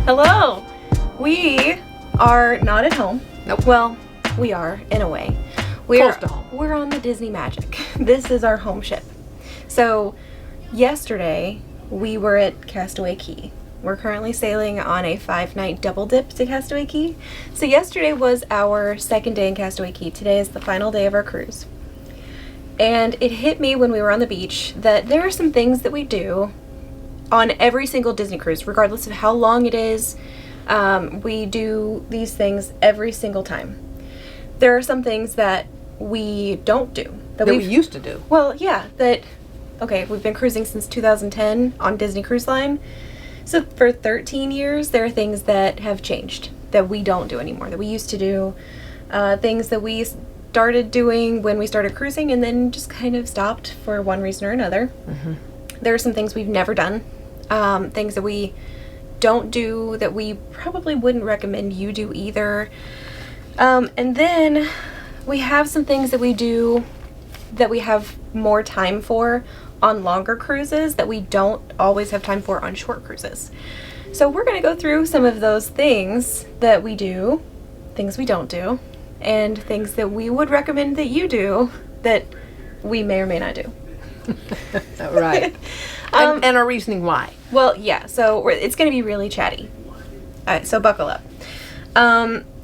Hello! We are not at home. Nope. Well, we are, in a way. Close to home. We're on the Disney Magic. This is our home ship. So, yesterday, we were at Castaway Cay. We're currently sailing on a 5-night double dip to Castaway Cay. So yesterday was our second day in Castaway Cay. Today is the final day of our cruise. And it hit me when we were on the beach that there are some things that we do on every single Disney cruise, regardless of how long it is. We do these things every single time. There are some things that we don't do. That we used to do. Well, yeah, we've been cruising since 2010 on Disney Cruise Line. So for 13 years, there are things that have changed that we don't do anymore, that we used to do. Things that we started doing when we started cruising and then just kind of stopped for one reason or another. Mm-hmm. There are some things we've never done. Things that we don't do that we probably wouldn't recommend you do either. And then we have some things that we do that we have more time for on longer cruises that we don't always have time for on short cruises. So we're going to go through some of those things that we do, things we don't do, and things that we would recommend that you do that we may or may not do. Right. And our reasoning why. Well, yeah, so it's going to be really chatty. All right, so buckle up.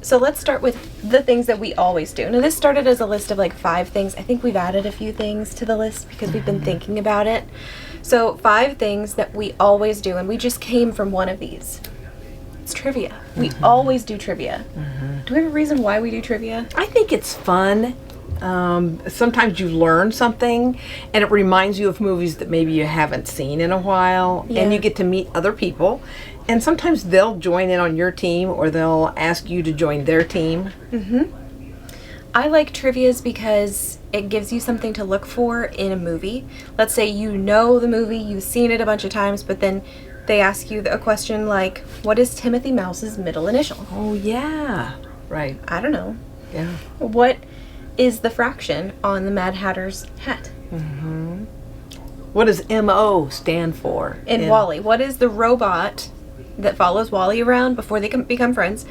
So let's start with the things that we always do. Now, this started as a list of like 5 things. I think we've added a few things to the list because we've been thinking about it. So 5 things that we always do, and we just came from one of these. It's trivia. We always do trivia. Do we have a reason why we do trivia? I think it's fun. Sometimes you learn something and it reminds you of movies that maybe you haven't seen in a while, and you get to meet other people, and sometimes they'll join in on your team or they'll ask you to join their team. I like trivias because it gives you something to look for in a movie. Let's say you know the movie, you've seen it a bunch of times, but then they ask you a question like, what is Timothy Mouse's middle initial? Oh yeah, right. I don't know. Yeah. What is the fraction on the Mad Hatter's hat? What does M.O. stand for? In Wall-E, what is the robot that follows Wall-E around before they can become friends?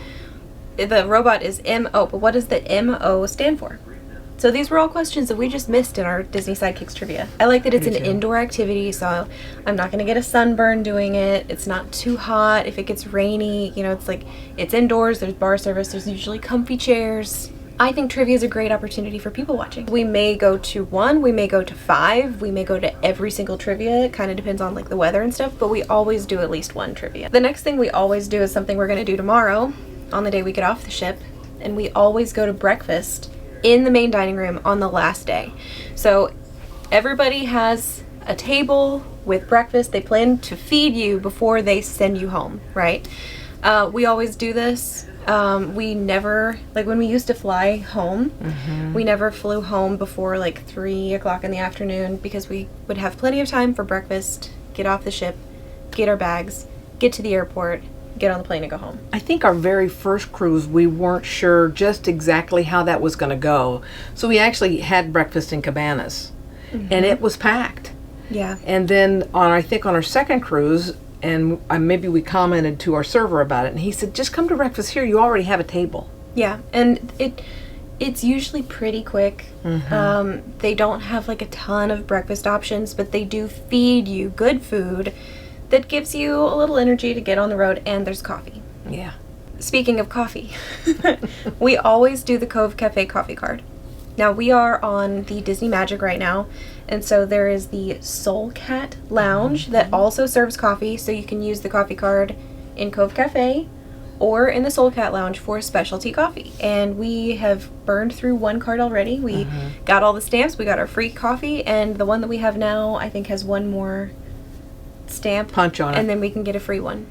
The robot is M.O., but what does the M.O. stand for? So these were all questions that we just missed in our Disney Sidekicks trivia. I like that it's an indoor activity, so I'm not going to get a sunburn doing it. It's not too hot. If it gets rainy, it's indoors, there's bar service, there's usually comfy chairs. I think trivia is a great opportunity for people watching. We may go to 1, we may go to 5, we may go to every single trivia. It kind of depends on the weather and stuff, but we always do at least one trivia. The next thing we always do is something we're going to do tomorrow on the day we get off the ship, and we always go to breakfast in the main dining room on the last day. So everybody has a table with breakfast. They plan to feed you before they send you home, right? We always do this. We never, when we used to fly home, we never flew home before 3 o'clock in the afternoon because we would have plenty of time for breakfast, get off the ship, get our bags, get to the airport, get on the plane and go home. I think our very first cruise, we weren't sure just exactly how that was going to go. So we actually had breakfast in cabanas, and it was packed. Yeah. And then on our second cruise, and maybe we commented to our server about it, and he said, just come to breakfast here, you already have a table. Yeah, and it's usually pretty quick. They don't have a ton of breakfast options, but they do feed you good food that gives you a little energy to get on the road, and there's coffee. Yeah. Speaking of coffee, we always do the Cove Cafe coffee card. Now, we are on the Disney Magic right now, and so there is the Soul Cat Lounge that also serves coffee, so you can use the coffee card in Cove Cafe or in the Soul Cat Lounge for specialty coffee. And we have burned through one card already. We got all the stamps, we got our free coffee, and the one that we have now, I think, has one more stamp. Punch on it. And then we can get a free one.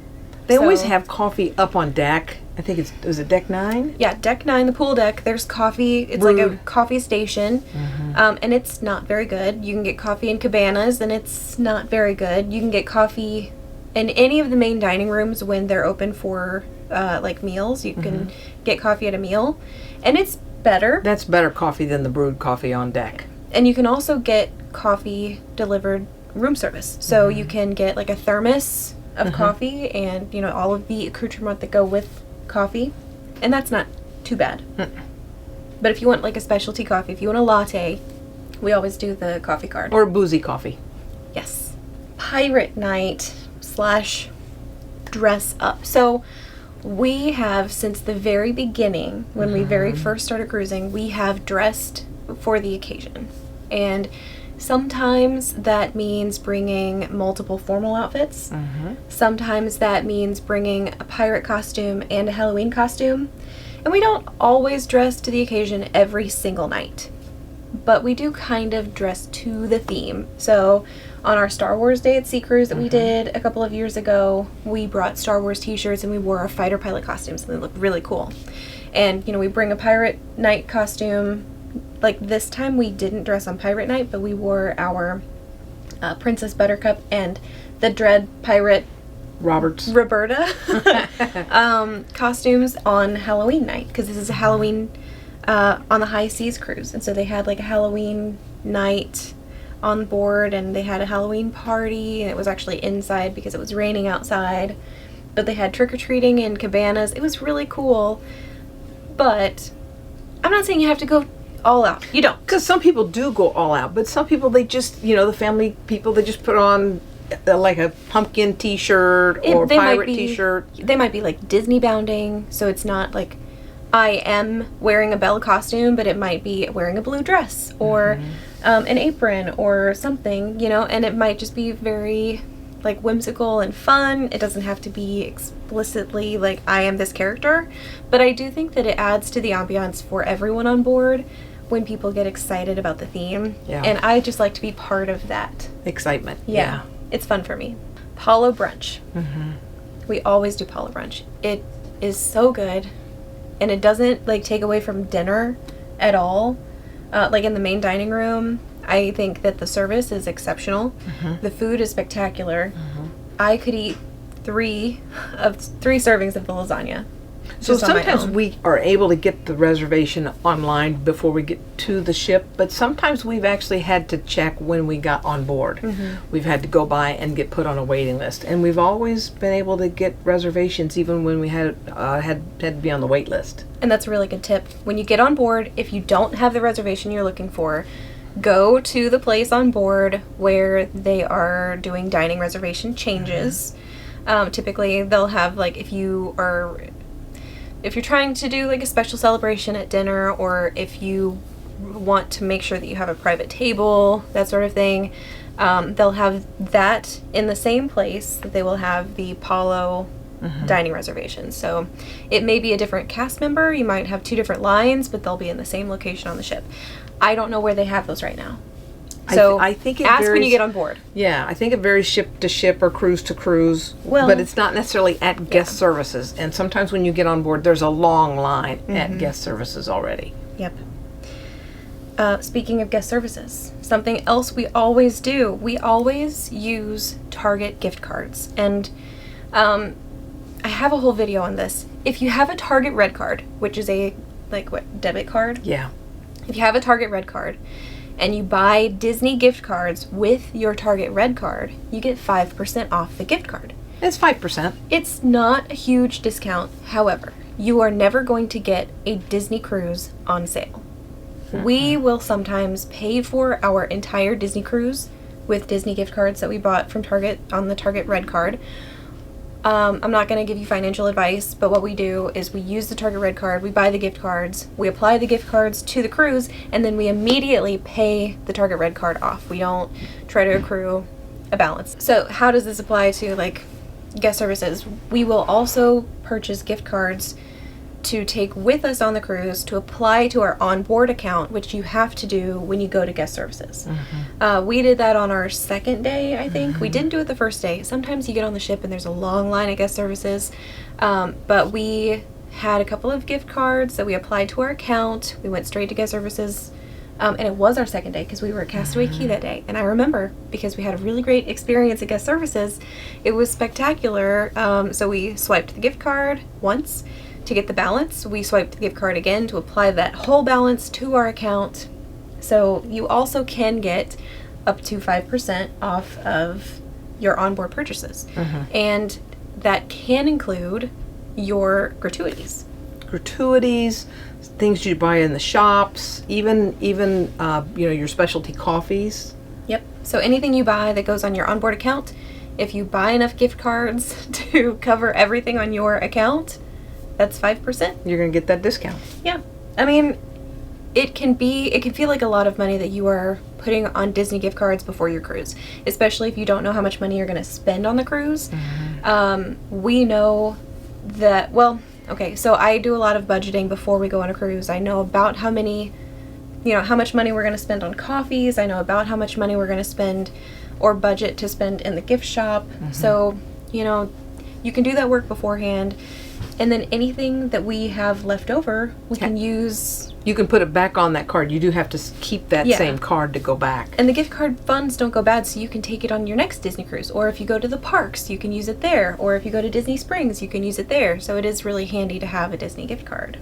They always have coffee up on deck. I think was it deck 9? Yeah, deck 9, the pool deck. There's coffee. It's like a coffee station, and it's not very good. You can get coffee in cabanas, and it's not very good. You can get coffee in any of the main dining rooms when they're open for meals. You can get coffee at a meal, and it's better. That's better coffee than the brewed coffee on deck. And you can also get coffee delivered room service. So you can get a thermos of coffee and, all of the accoutrement that go with coffee. And that's not too bad. But if you want like a specialty coffee, if you want a latte, we always do the coffee card. Or boozy coffee. Yes. Pirate night / dress up. So we have, since the very beginning, when we very first started cruising, we have dressed for the occasion. And sometimes that means bringing multiple formal outfits. Sometimes that means bringing a pirate costume and a Halloween costume. And we don't always dress to the occasion every single night. But we do kind of dress to the theme. So on our Star Wars Day at Sea Cruise that we did a couple of years ago, we brought Star Wars t-shirts and we wore our fighter pilot costumes, and they look really cool. And, we bring a pirate night costume. Like this time we didn't dress on pirate night, but we wore our Princess Buttercup and the Dread Pirate Roberta costumes on Halloween night, because this is a Halloween on the High Seas cruise. And so they had like a Halloween night on board, and they had a Halloween party, and it was actually inside because it was raining outside. But they had trick-or-treating in cabanas. It was really cool. But I'm not saying you have to go all out. You don't. Because some people do go all out, but some people, they just, the family people, they just put on like a pumpkin t-shirt or pirate t-shirt. They might be like Disney bounding, so it's not like I am wearing a Belle costume, but it might be wearing a blue dress or an apron or something, and it might just be very like whimsical and fun. It doesn't have to be explicitly like I am this character, but I do think that it adds to the ambiance for everyone on board when people get excited about the theme. Yeah. And I just like to be part of that Excitement. Yeah. It's fun for me. Palo brunch. We always do palo brunch. It is so good, and it doesn't like take away from dinner at all. Like in the main dining room, I think that the service is exceptional. The food is spectacular. I could eat 3 servings of the lasagna. So sometimes we are able to get the reservation online before we get to the ship, but sometimes we've actually had to check when we got on board. We've had to go by and get put on a waiting list, and we've always been able to get reservations even when we had to be on the wait list. And that's a really good tip. When you get on board, if you don't have the reservation you're looking for, go to the place on board where they are doing dining reservation changes. Typically they'll have like if you're trying to do like a special celebration at dinner, or if you want to make sure that you have a private table, that sort of thing, they'll have that in the same place that they will have the Palo dining reservations. So it may be a different cast member. You might have 2 different lines, but they'll be in the same location on the ship. I don't know where they have those right now. So I think it ask varies, when you get on board. Yeah, I think it varies ship to ship or cruise to cruise, but it's not necessarily at guest services. And sometimes when you get on board, there's a long line at guest services already. Yep. Speaking of guest services, something else we always do, we always use Target gift cards. And I have a whole video on this. If you have a Target Red Card, which is a, debit card? Yeah. If you have a Target Red Card, and you buy Disney gift cards with your Target Red Card, you get 5% off the gift card. It's 5%. It's not a huge discount. However, you are never going to get a Disney cruise on sale. We will sometimes pay for our entire Disney cruise with Disney gift cards that we bought from Target on the Target Red Card. I'm not going to give you financial advice, but what we do is we use the Target Red Card, we buy the gift cards, we apply the gift cards to the cruise, and then we immediately pay the Target Red Card off. We don't try to accrue a balance. So how does this apply to guest services? We will also purchase gift cards to take with us on the cruise to apply to our onboard account, which you have to do when you go to guest services. We did that on our second day, I think. We didn't do it the first day. Sometimes you get on the ship and there's a long line at guest services, but we had a couple of gift cards that we applied to our account. We went straight to guest services, and it was our second day because we were at Castaway Cay that day. And I remember because we had a really great experience at guest services. It was spectacular. So we swiped the gift card once to get the balance. We swiped the gift card again to apply that whole balance to our account. So you also can get up to 5% off of your onboard purchases. And that can include your gratuities. Gratuities, things you buy in the shops, even your specialty coffees. Yep. So anything you buy that goes on your onboard account, if you buy enough gift cards to cover everything on your account, that's 5%. You're going to get that discount. Yeah. I mean, it can feel like a lot of money that you are putting on Disney gift cards before your cruise, especially if you don't know how much money you're going to spend on the cruise. We know that, okay, so I do a lot of budgeting before we go on a cruise. I know about how much money we're going to spend on coffees. I know about how much money we're going to spend or budget to spend in the gift shop. So, you can do that work beforehand. And then anything that we have left over, we can use. You can put it back on that card. You do have to keep that same card to go back. And the gift card funds don't go bad, so you can take it on your next Disney cruise. Or if you go to the parks, you can use it there. Or if you go to Disney Springs, you can use it there. So it is really handy to have a Disney gift card.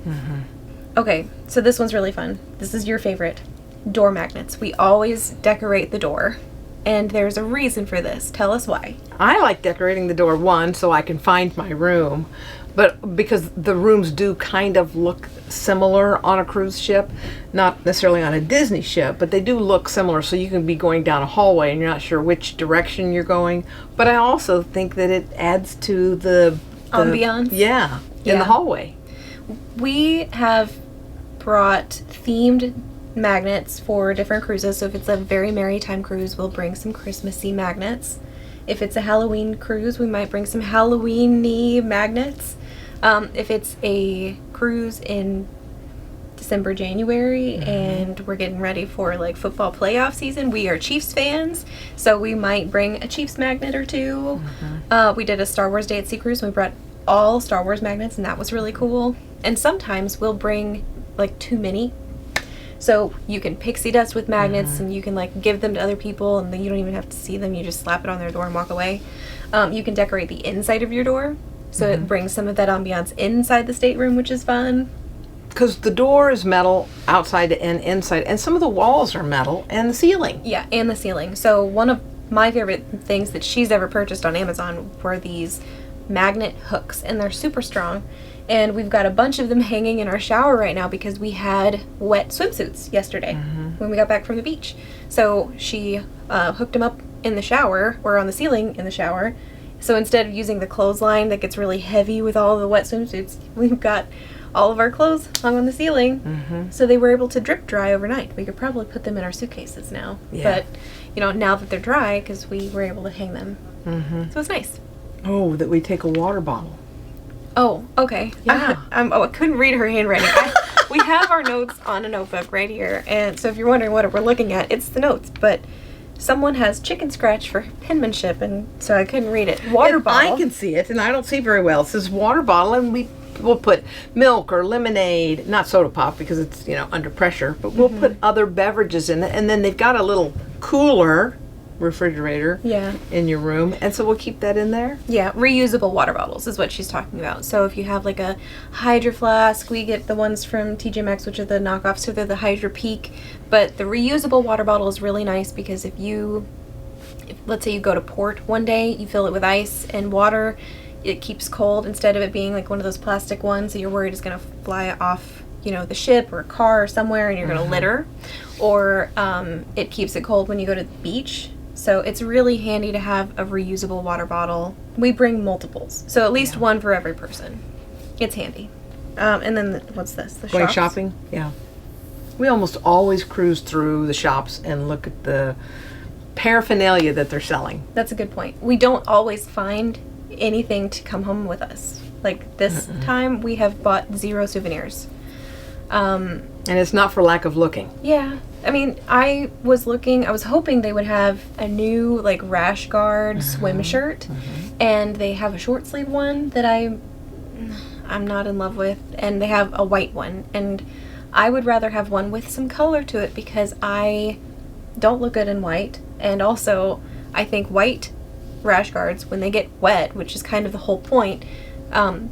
Okay, so this one's really fun. This is your favorite. Door magnets. We always decorate the door. And there's a reason for this. Tell us why. I like decorating the door, one, so I can find my room. But because the rooms do kind of look similar on a cruise ship, not necessarily on a Disney ship, but they do look similar, so you can be going down a hallway and you're not sure which direction you're going. But I also think that it adds to the ambiance. In the hallway. We have brought themed magnets for different cruises. So if it's a very merry time cruise, we'll bring some Christmassy magnets. If it's a Halloween cruise, we might bring some Halloween-y magnets. If it's a cruise in December, January, and we're getting ready for like football playoff season, we are Chiefs fans, so we might bring a Chiefs magnet or two. We did a Star Wars Day at Sea cruise, and we brought all Star Wars magnets, and that was really cool. And sometimes we'll bring like too many. So you can pixie dust with magnets, and you can like give them to other people, and then you don't even have to see them. You just slap it on their door and walk away. You can decorate the inside of your door, so it brings some of that ambiance inside the stateroom, which is fun. Because the door is metal outside and inside, and some of the walls are metal, and the ceiling. Yeah, and the ceiling. So one of my favorite things that she's ever purchased on Amazon were these magnet hooks, and they're super strong. And we've got a bunch of them hanging in our shower right now because we had wet swimsuits yesterday when we got back from the beach. So she hooked them up in the shower, or on the ceiling in the shower. So instead of using the clothesline that gets really heavy with all the wet swimsuits, we've got all of our clothes hung on the ceiling. So they were able to drip dry overnight. We could probably put them in our suitcases now. But, now that they're dry, because we were able to hang them. So it's nice. Oh, that we take a water bottle. Oh, okay. Yeah. I couldn't read her handwriting. We have our notes on a notebook right here, and so if you're wondering what we're looking at, it's the notes, but someone has chicken scratch for penmanship, and so I couldn't read it. Water bottle. I can see it, and I don't see very well. It says water bottle, and we'll put milk or lemonade, not soda pop because it's, under pressure, but we'll put other beverages in it, and then they've got a little cooler refrigerator in your room, and so we'll keep that in there. Yeah, reusable water bottles is what she's talking about. So if you have like a Hydro Flask, we get the ones from TJ Maxx, which are the knockoffs, so they're the Hydro Peak, but the reusable water bottle is really nice because if let's say you go to port one day, you fill it with ice and water, it keeps cold instead of it being like one of those plastic ones that you're worried is going to fly off the ship or a car or somewhere and you're going to litter, or it keeps it cold when you go to the beach. So it's really handy to have a reusable water bottle. We bring multiples, so at least one for every person. It's handy. And then what's this? The Going shops? shopping? Yeah. We almost always cruise through the shops and look at the paraphernalia that they're selling. That's a good point. We don't always find anything to come home with us. Like this time, we have bought 0 souvenirs. And it's not for lack of looking. Yeah. I mean, I was hoping they would have a new like rash guard swim shirt, and they have a short sleeve one that I'm not in love with, and they have a white one, and I would rather have one with some color to it because I don't look good in white, and also I think white rash guards, when they get wet, which is kind of the whole point,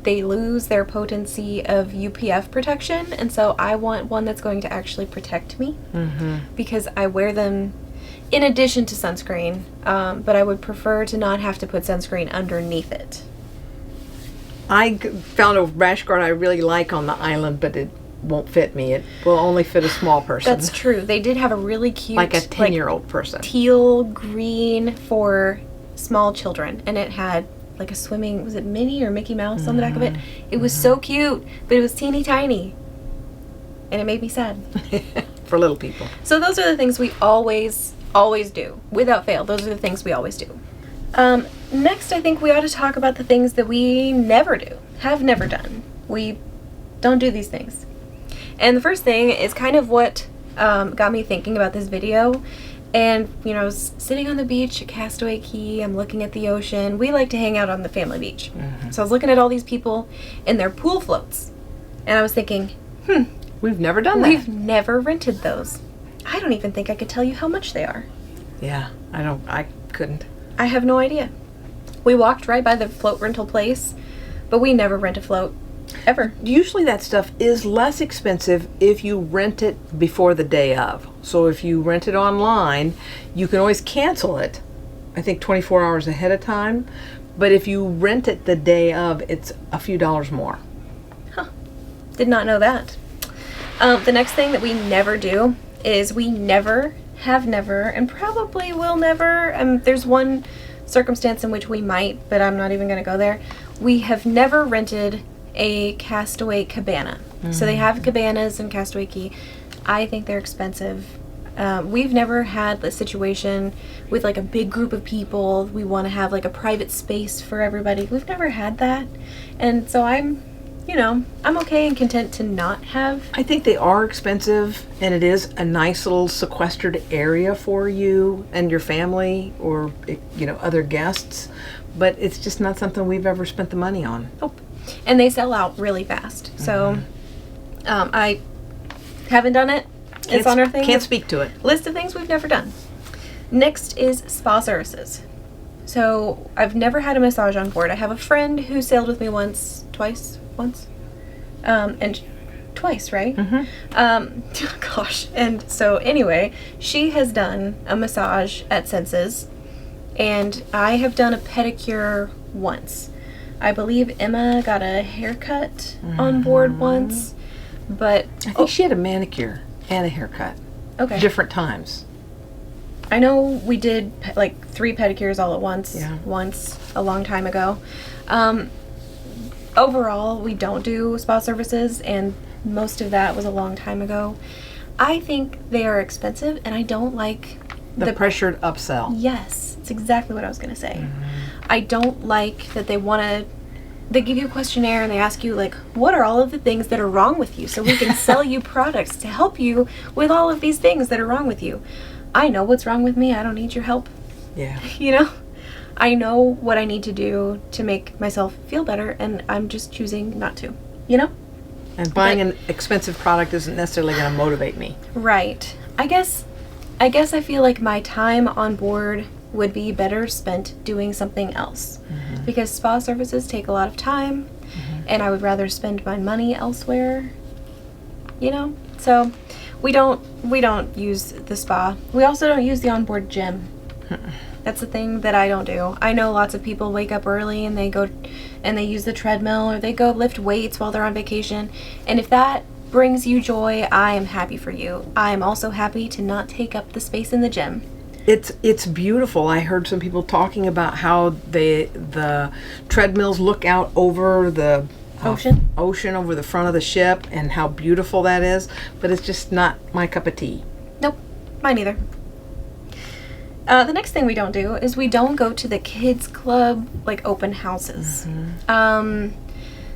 they lose their potency of UPF protection, and so I want one that's going to actually protect me because I wear them in addition to sunscreen, but I would prefer to not have to put sunscreen underneath it. I found a rash guard I really like on the island, but it won't fit me. It will only fit a small person. That's true. They did have a really cute, like a 10-year-old person. Teal green for small children, and it had like a swimming, was it Minnie or Mickey Mouse on the back of it? It was so cute, but it was teeny tiny, and it made me sad. For little people. So those are the things we always do, without fail. Those are the things we always do. Next, I think we ought to talk about the things that we never do, have never done. We don't do these things. And the first thing is kind of what got me thinking about this video. And, you know, I was sitting on the beach at Castaway Cay. I'm looking at the ocean. We like to hang out on the family beach. So I was looking at all these people in their pool floats. And I was thinking, we've never done that. We've never rented those. I don't even think I could tell you how much they are. Yeah, I couldn't. I have no idea. We walked right by the float rental place, but we never rent a float. Ever. Usually that stuff is less expensive if you rent it before the day of. So if you rent it online, you can always cancel it, I think 24 hours ahead of time. But if you rent it the day of, it's a few dollars more. Huh. Did not know that. The next thing that we never do is we never, have never, and probably will never, there's one circumstance in which we might, but I'm not even going to go there. We have never rented a Castaway cabana. So they have cabanas in Castaway Cay. I think they're expensive. We've never had the situation with like a big group of people. We want to have like a private space for everybody. We've never had that. And so I'm okay and content to not have. I think they are expensive, and it is a nice little sequestered area for you and your family or, other guests. But it's just not something we've ever spent the money on. Nope. And they sell out really fast. So I haven't done it. It's on our thing. Can't speak to it. List of things we've never done. Next is spa services. So I've never had a massage on board. I have a friend who sailed with me twice, and twice, right? Gosh. And so anyway, she has done a massage at Senses, and I have done a pedicure once. I believe Emma got a haircut on board once, but I think she had a manicure and a haircut. Okay. Different times. I know we did like 3 pedicures all at once. Yeah. Once a long time ago. Overall, we don't do spa services, and most of that was a long time ago. I think they are expensive, and I don't like the pressured upsell. Yes, it's exactly what I was going to say. I don't like that they give you a questionnaire and they ask you, like, what are all of the things that are wrong with you, so we can sell you products to help you with all of these things that are wrong with you. I know what's wrong with me. I don't need your help. Yeah. I know what I need to do to make myself feel better, and I'm just choosing not to, And buying an expensive product isn't necessarily going to motivate me. Right. I guess I feel like my time on board would be better spent doing something else, because spa services take a lot of time, and I would rather spend my money elsewhere, so we don't use the spa. We also don't use the onboard gym. That's the thing that I don't do. I know lots of people wake up early and they go and they use the treadmill, or they go lift weights while they're on vacation, and if that brings you joy, I am happy for you. I am also happy to not take up the space in the gym. It's beautiful. I heard some people talking about how the treadmills look out over the ocean over the front of the ship, and how beautiful that is. But it's just not my cup of tea. Nope, mine either. The next thing we don't do is we don't go to the kids club, like, open houses.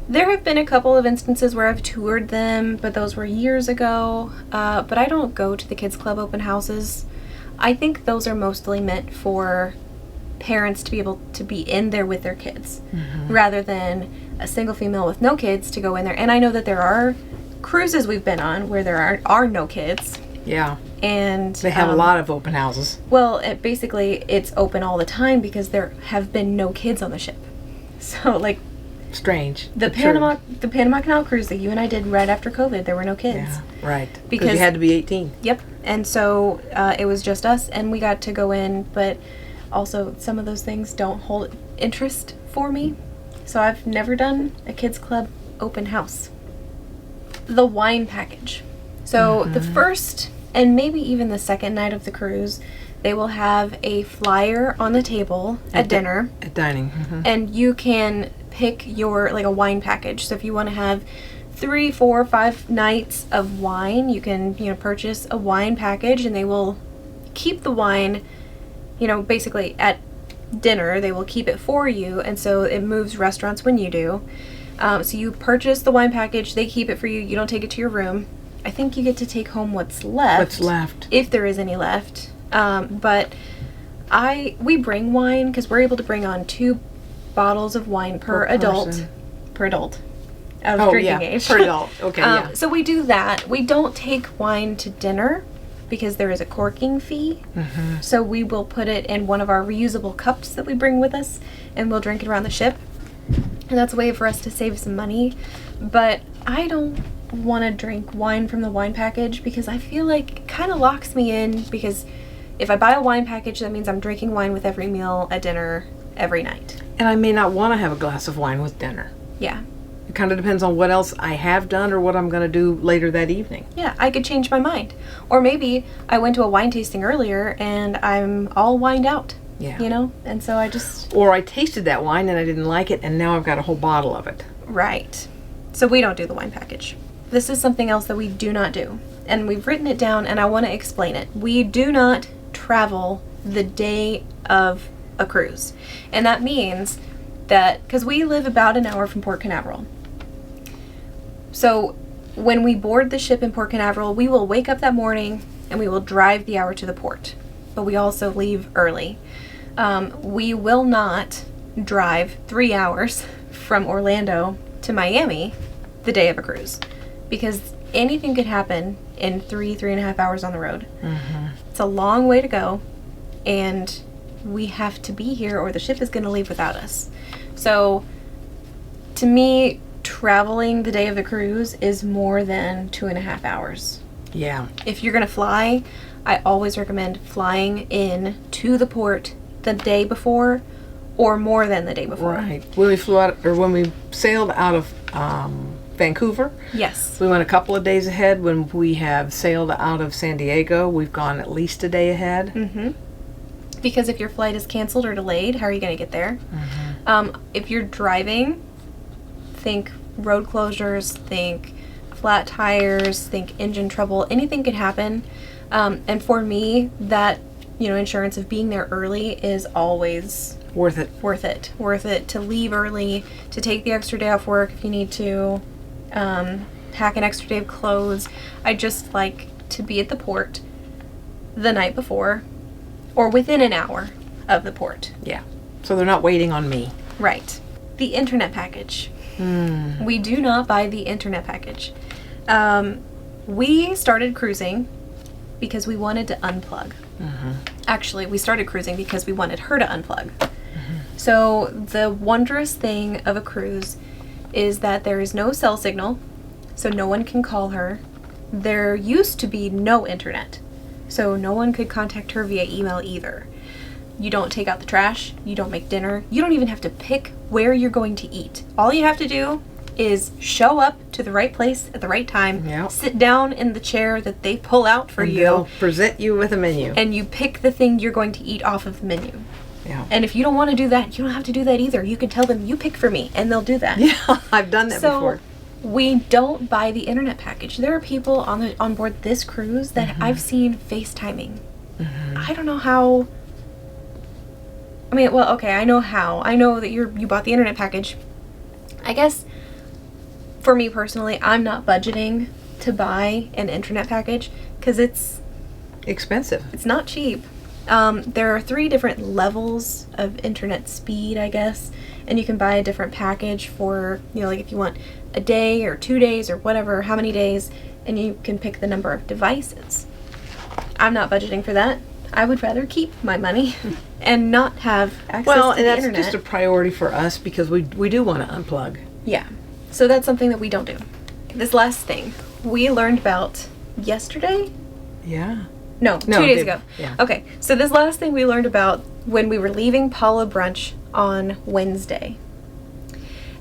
There have been a couple of instances where I've toured them, but those were years ago. But I don't go to the kids club open houses. I think those are mostly meant for parents to be able to be in there with their kids, rather than a single female with no kids to go in there. And I know that there are cruises we've been on where there are no kids. Yeah. And they have a lot of open houses. Well, basically it's open all the time because there have been no kids on the ship. So, like, strange. The but true. Panama Canal cruise that you and I did right after COVID, there were no kids. Yeah, right. Because you had to be 18. Yep. And so it was just us, and we got to go in, but also some of those things don't hold interest for me. So I've never done a kids club open house. The wine package. So the first and maybe even the second night of the cruise, they will have a flyer on the table at dinner. At dining. Mm-hmm. And you can pick your, like, a wine package. So if you want to have 3, 4, 5 nights of wine, you can, purchase a wine package, and they will keep the wine, basically at dinner. They will keep it for you, and so it moves restaurants when you do. So you purchase the wine package, they keep it for you, you don't take it to your room. I think you get to take home what's left. What's left. If there is any left. But we bring wine because we're able to bring on 2 bottles of wine per adult. person. Per adult. Of drinking age. Per adult. Okay, yeah. So we do that. We don't take wine to dinner because there is a corking fee. Mm-hmm. So we will put it in one of our reusable cups that we bring with us, and we'll drink it around the ship. And that's a way for us to save some money. But I don't want to drink wine from the wine package because I feel like it kind of locks me in, because if I buy a wine package, that means I'm drinking wine with every meal at dinner every night. And I may not want to have a glass of wine with dinner. Yeah. It kind of depends on what else I have done or what I'm going to do later that evening. Yeah, I could change my mind. Or maybe I went to a wine tasting earlier and I'm all wined out. Yeah. And so I just... Or I tasted that wine and I didn't like it, and now I've got a whole bottle of it. Right. So we don't do the wine package. This is something else that we do not do. And we've written it down, and I want to explain it. We do not travel the day of a cruise. And that means that, because we live about an hour from Port Canaveral. So when we board the ship in Port Canaveral, we will wake up that morning and we will drive the hour to the port. But we also leave early. We will not drive 3 hours from Orlando to Miami the day of a cruise, because anything could happen in 3.5 hours on the road. Mm-hmm. It's a long way to go, and we have to be here or the ship is going to leave without us. So to me, traveling the day of the cruise is more than 2.5 hours. Yeah. If you're going to fly, I always recommend flying in to the port the day before, or more than the day before. Right. When we flew out, or when we sailed out of Vancouver, Yes. we went a couple of days ahead. When we have sailed out of San Diego, we've gone at least a day ahead. Mm-hmm. Because if your flight is canceled or delayed, how are you going to get there? Mm-hmm. If you're driving, think road closures, think flat tires, think engine trouble. Anything could happen. And for me, that, insurance of being there early is always Worth it. Worth it to leave early, to take the extra day off work if you need to, pack an extra day of clothes. I just like to be at the port the night before, or within an hour of the port. Yeah. So they're not waiting on me. Right. The internet package. Mm. We do not buy the internet package. We started cruising because we wanted to unplug. Mm-hmm. Actually, we started cruising because we wanted her to unplug. So the wondrous thing of a cruise is that there is no cell signal, so no one can call her. There used to be no internet, so no one could contact her via email either. You don't take out the trash, you don't make dinner, you don't even have to pick where you're going to eat. All you have to do is show up to the right place at the right time, Yep. sit down in the chair that they pull out for And you, they'll present you with a menu. and you pick the thing you're going to eat off of the menu. Yeah. And if you don't want to do that, you don't have to do that either. You can tell them, you pick for me, and they'll do that. Yeah, I've done that before. We don't buy the internet package. There are people on board this cruise that I've seen FaceTiming. Mm-hmm. I don't know how. I mean, well, okay, I know how. I know that you bought the internet package. I guess for me personally, I'm not budgeting to buy an internet package because it's Expensive. It's not cheap. There are 3 different levels of internet speed, I guess, and you can buy a different package for, like if you want a day or 2 days or whatever, how many days, and you can pick the number of devices. I'm not budgeting for that. I would rather keep my money and not have access Well, to and the that's internet. just a priority for us because we do want to unplug. Yeah. So that's something that we don't do. This last thing we learned about yesterday. Yeah. No, 2 No, days they- ago. yeah. Okay, so this last thing we learned about when we were leaving Paulo brunch on Wednesday.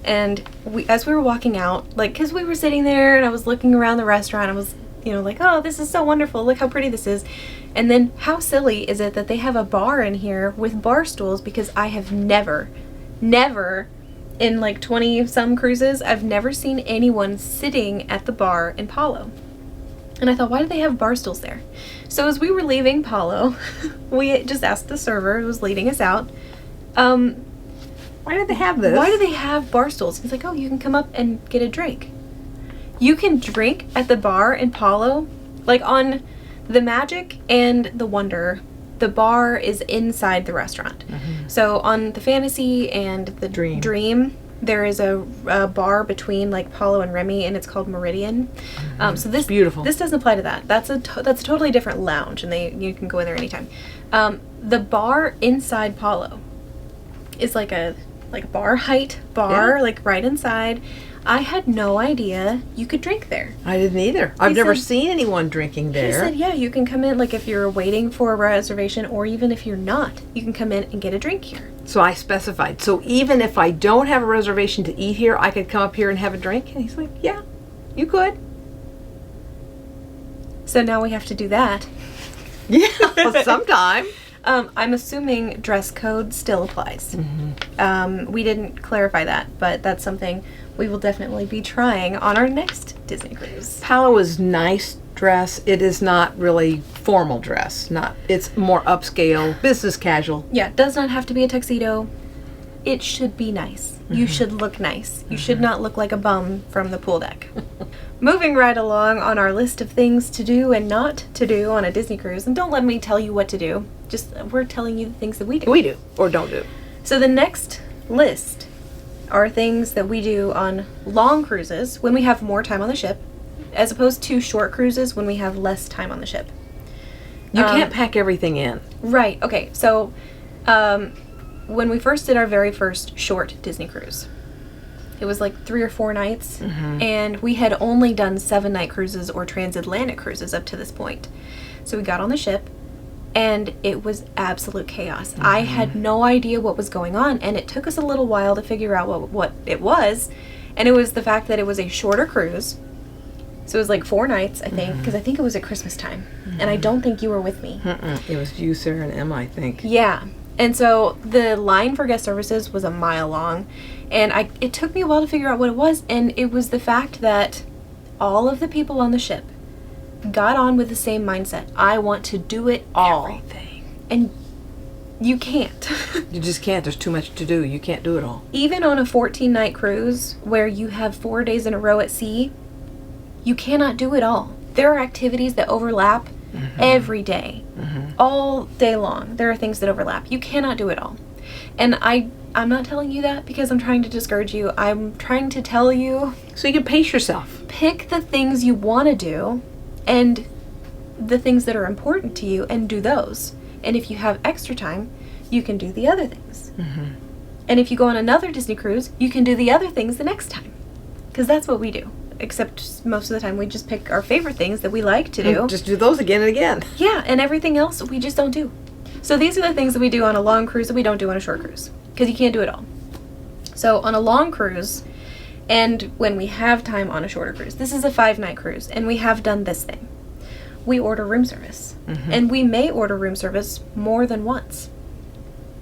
And as we were walking out, like, because we were sitting there and I was looking around the restaurant, I was, like, oh, this is so wonderful. Look how pretty this is. And then how silly is it that they have a bar in here with bar stools, because I have never in like 20 some cruises, I've never seen anyone sitting at the bar in Paulo. And I thought, why do they have bar stools there? So as we were leaving Paulo, we just asked the server who was leading us out, Why did they have this? why do they have bar stools? He's like, oh, you can come up and get a drink. You can drink at the bar in Paulo, like on the Magic and the Wonder. The bar is inside the restaurant. So on the Fantasy and the Dream, there is a bar between like Paulo and Remy, and it's called Meridian. So this beautiful. This doesn't apply to that. That's a totally different lounge, and you can go in there anytime. The bar inside Paulo is like a bar height bar, like right inside. I had no idea you could drink there. I didn't either. I've never said- seen anyone drinking there. He said, yeah, you can come in, like if you're waiting for a reservation, or even if you're not, you can come in and get a drink here. So I specified. So even if I don't have a reservation to eat here, I could come up here and have a drink? And he's like, yeah, you could. So now we have to do that. Yeah, sometime. I'm assuming dress code still applies. We didn't clarify that, but that's something we will definitely be trying on our next Disney cruise. Palo is nice dress. It is not really formal dress. It's more upscale, business casual. Yeah, it does not have to be a tuxedo. It should be nice. You should look nice. You should not look like a bum from the pool deck. Moving right along on our list of things to do and not to do on a Disney cruise, and don't let me tell you what to do. Just we're telling you the things that we do. We do, or don't do. So the next list are things that we do on long cruises when we have more time on the ship, as opposed to short cruises when we have less time on the ship. You can't pack everything in. Right. Okay. So when we first did our very first short Disney cruise, it was like 3 or 4 nights, and we had only done 7-night cruises or transatlantic cruises up to this point. So we got on the ship, and it was absolute chaos. I had no idea what was going on, and it took us a little while to figure out what it was. And it was the fact that it was a shorter cruise. So it was like 4 nights, I think, because I think it was at Christmas time. And I don't think you were with me. It was you, Sarah, and Emma, I think. Yeah. And so the line for guest services was a mile long. And it took me a while to figure out what it was. And it was the fact that all of the people on the ship got on with the same mindset. I want to do it all. Everything. And you can't. You just can't. There's too much to do. You can't do it all. Even on a 14-night cruise where you have 4 days in a row at sea, you cannot do it all. There are activities that overlap every day, all day long. There are things that overlap. You cannot do it all. And I'm not telling you that because I'm trying to discourage you. I'm trying to tell you, So you can pace yourself. pick the things you want to do and the things that are important to you and do those. And if you have extra time, you can do the other things. And if you go on another Disney cruise, you can do the other things the next time. Because that's what we do. Except most of the time we just pick our favorite things that we like to do. Just do those again and again. Yeah, and everything else we just don't do. So these are the things that we do on a long cruise that we don't do on a short cruise. Because you can't do it all. So on a long cruise, and when we have time on a shorter cruise, this is a 5-night cruise, and we have done this thing. We order room service. And we may order room service more than once.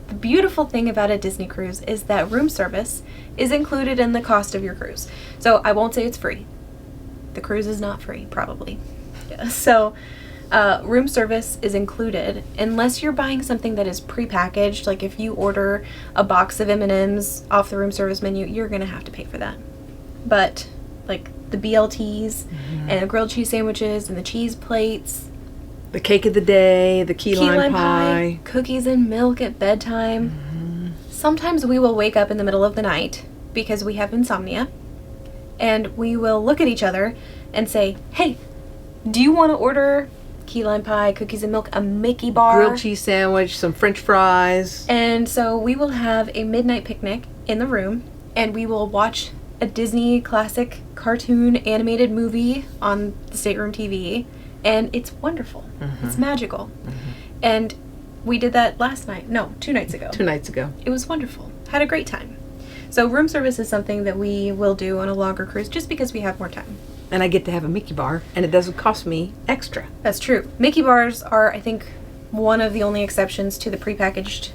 The beautiful thing about a Disney cruise is that room service is included in the cost of your cruise. So I won't say it's free. The cruise is not free, probably. Yeah. So room service is included unless you're buying something that is prepackaged. Like if you order a box of M&Ms off the room service menu, you're going to have to pay for that. But like the BLTs and the grilled cheese sandwiches and the cheese plates, The cake of the day, the key lime pie. cookies and milk at bedtime. Sometimes we will wake up in the middle of the night because we have insomnia, and we will look at each other and say, hey, do you want to order key lime pie, cookies and milk, a Mickey bar. Grilled cheese sandwich, some French fries. And so we will have a midnight picnic in the room, and we will watch a Disney classic cartoon animated movie on the stateroom TV, and it's wonderful. It's magical. And we did that last night. No, 2 nights ago. 2 nights ago. It was wonderful. Had a great time. So room service is something that we will do on a longer cruise just because we have more time. And I get to have a Mickey bar, and it doesn't cost me extra. That's true. Mickey bars are, I think, one of the only exceptions to the prepackaged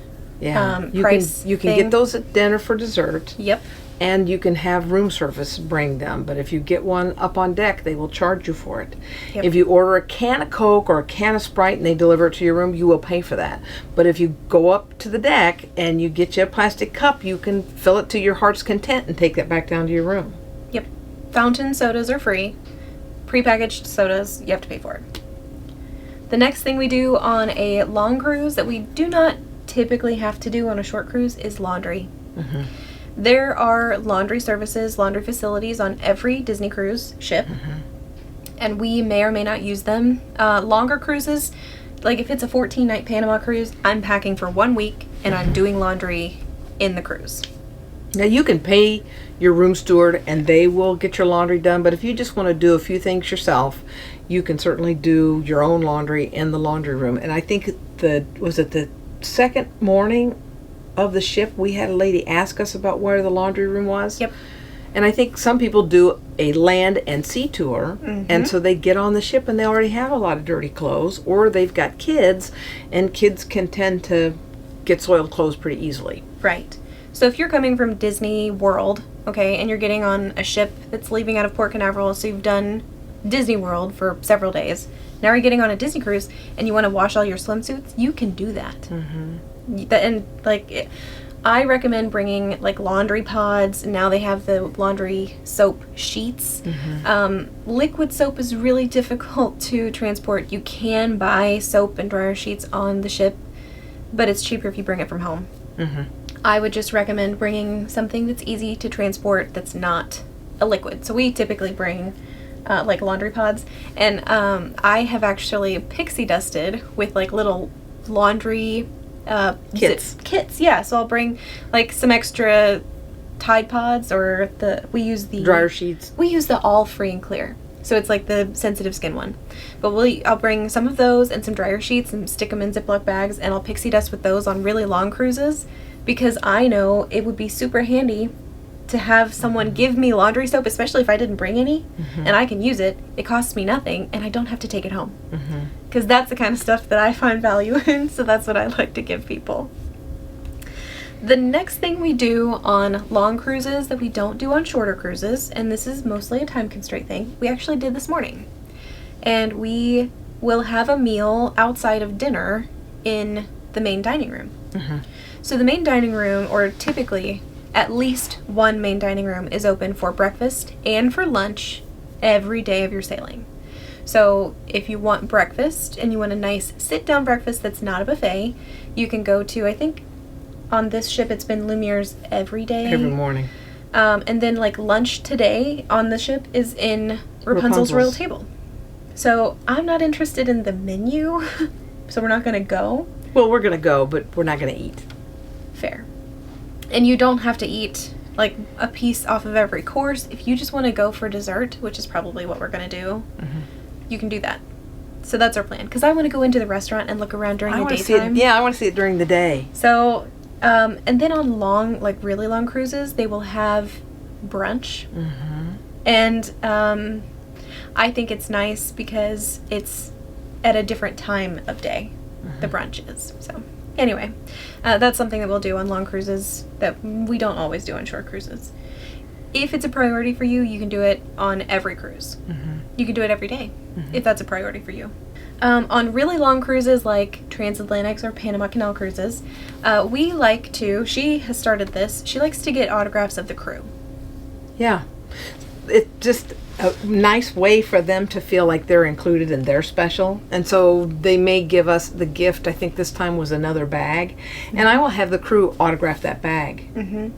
price You can thing. get those at dinner for dessert. Yep. And you can have room service bring them. But if you get one up on deck, they will charge you for it. Yep. If you order a can of Coke or a can of Sprite and they deliver it to your room, you will pay for that. But if you go up to the deck and you get you a plastic cup, you can fill it to your heart's content and take that back down to your room. Yep. Fountain sodas are free. Prepackaged sodas, you have to pay for it. The next thing we do on a long cruise that we do not typically have to do on a short cruise is laundry. There are laundry services, laundry facilities on every Disney cruise ship, and we may or may not use them. Longer cruises, like if it's a 14-night Panama cruise, I'm packing for 1 week and I'm doing laundry in the cruise. Now you can pay your room steward and they will get your laundry done, but if you just want to do a few things yourself, you can certainly do your own laundry in the laundry room. And I think the second morning of the ship, we had a lady ask us about where the laundry room was. Yep. And I think some people do a land and sea tour, and so they get on the ship and they already have a lot of dirty clothes, or they've got kids, and kids can tend to get soiled clothes pretty easily. Right. So if you're coming from Disney World, okay, and you're getting on a ship that's leaving out of Port Canaveral, so you've done Disney World for several days, now you're getting on a Disney cruise and you want to wash all your swimsuits, you can do that. And like, I recommend bringing like laundry pods. Now they have the laundry soap sheets. Liquid soap is really difficult to transport. You can buy soap and dryer sheets on the ship, but it's cheaper if you bring it from home. I would just recommend bringing something that's easy to transport that's not a liquid. So we typically bring like laundry pods, and I have actually pixie dusted with like little laundry kits. Yeah, so I'll bring like some extra Tide Pods, or we use the Dryer sheets. We use the All Free and Clear, so it's like the sensitive skin one. But I'll bring some of those and some dryer sheets and stick them in Ziploc bags, and I'll pixie dust with those on really long cruises, because I know it would be super handy to have someone give me laundry soap, especially if I didn't bring any, and I can use it. It costs me nothing, and I don't have to take it home. Because that's the kind of stuff that I find value in, so that's what I like to give people. The next thing we do on long cruises that we don't do on shorter cruises, and this is mostly a time constraint thing, we actually did this morning. And we will have a meal outside of dinner in the main dining room. So the main dining room, or typically at least one main dining room, is open for breakfast and for lunch every day of your sailing. So if you want breakfast and you want a nice sit-down breakfast that's not a buffet, you can go to, I think on this ship it's been Lumiere's every day. Every morning. And then like lunch today on the ship is in Rapunzel's Royal Table. So I'm not interested in the menu, so we're not going to go. Well, we're going to go, but we're not going to eat. Fair. And you don't have to eat like a piece off of every course. If you just want to go for dessert, which is probably what we're going to do, you can do that. So that's our plan. Because I want to go into the restaurant and look around during the daytime. I want to see it during the day. So, and then on long, like really long cruises, they will have brunch. And I think it's nice because it's at a different time of day, the brunch is. So anyway, that's something that we'll do on long cruises that we don't always do on short cruises. If it's a priority for you, you can do it on every cruise. You can do it every day if that's a priority for you. On really long cruises like transatlantics or Panama Canal cruises, she has started this, she likes to get autographs of the crew. Yeah. It's just a nice way for them to feel like they're included and they're special. And so they may give us the gift. I think this time was another bag. And I will have the crew autograph that bag.